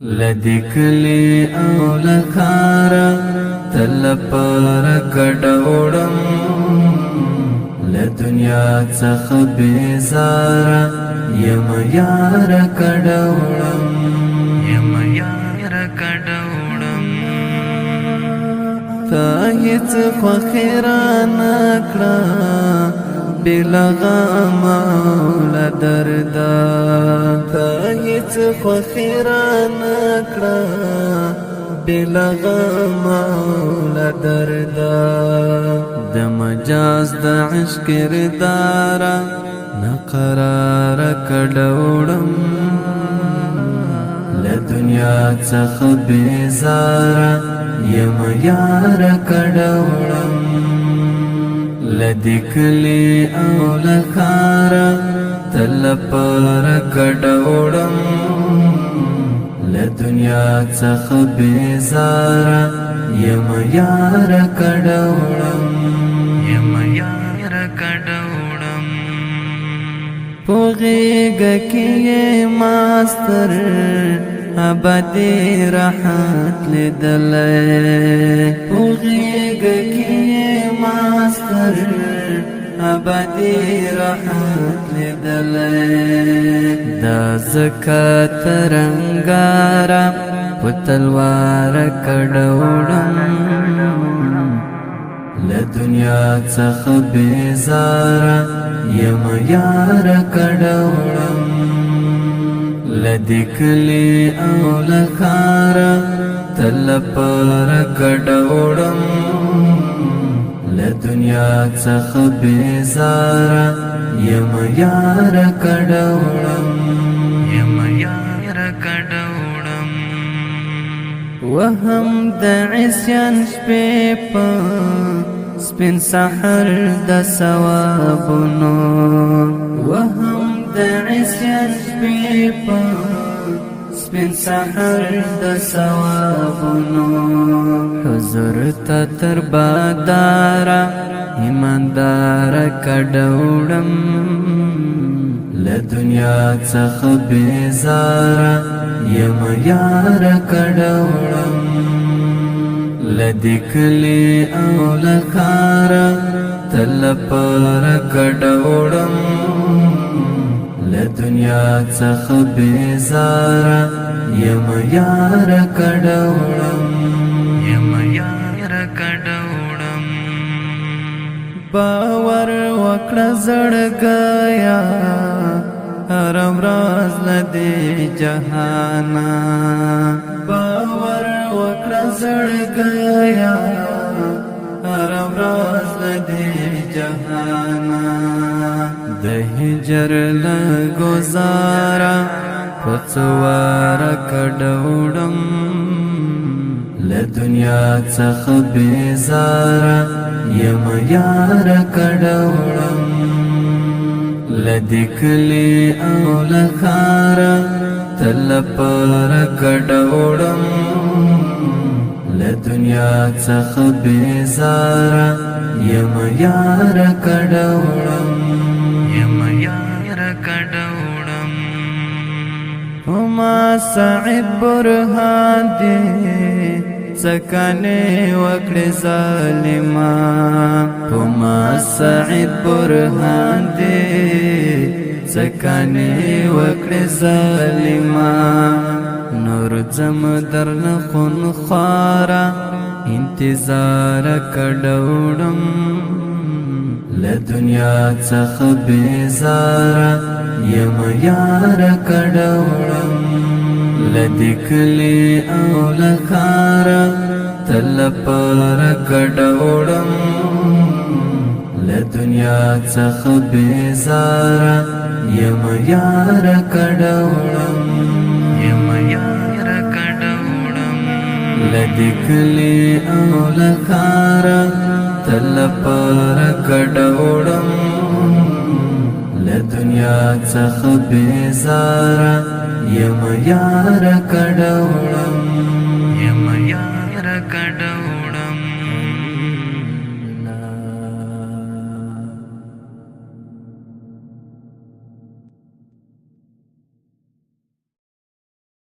لدکلی او لکارا تل پر کډوړم لدنیا څخه بیزارا یم یار کډوړم تا هیڅ خوخیرا نکړه بلا غم ول دردا تا هیڅ خوخیرا نکړه بلا غم ول دردا د مجاز د عشق کردارا نقرار کډوړم لدنیا څخه بیزارا یم یار کډوړم لدکلی او لکارا تل پر کډوړم لدنیا څخه بیزارا یم یار کډوړم پوغیږ کې ماستر ابدی راحت لیدلې پوغیږ کې ماستر ابدی راحت لیدلې دا زکات رنگارا پتلوار کډوړم لدنیا څخه بیزارا یم یار کډوړم لدکلی او لکارا تل پر کډوړم لدنیا څخه بیزارا یم یار کډوړم وهم د عصیان شپې په سپین سحر د ثوابونو وهم د عصیان شپې په سپین سحر د ثوابونو حضور ته تر بادارا ایماندار کډوړم لدنیا څخه بیزارا یم یار کډوړم لدکلی او لکارا تل پر کډوړم لدنیا څخه بیزارا یم یار کډوړم باور وکړه زړګیا هرم راز لدی جهانا باور وکړه زړګیا هرم راز لدی جهانا د هجر لګزارا پڅوار کډوړم لدنیا څخه بیزارا یم یار کډوړم لدکلی او لکارا تل پر کډوړم لدنیا څخه بیزارا یم یار کډوړم وما سعید برهان دی سکنه وکړه ظالما وما سعید برهان دی سکنه وکړه ظالما نور زم درن خون خارا انتظار کډوړم لدنیا څخه بیزارا یم یار کډوړم لدکلی او لکارا تل پر کډوړم لدنیا څخه بیزارا یم یار کډوړم لدکلی او لکارا تل پر کډوړم لدنیا څخه بیزارا یم یار کډوړم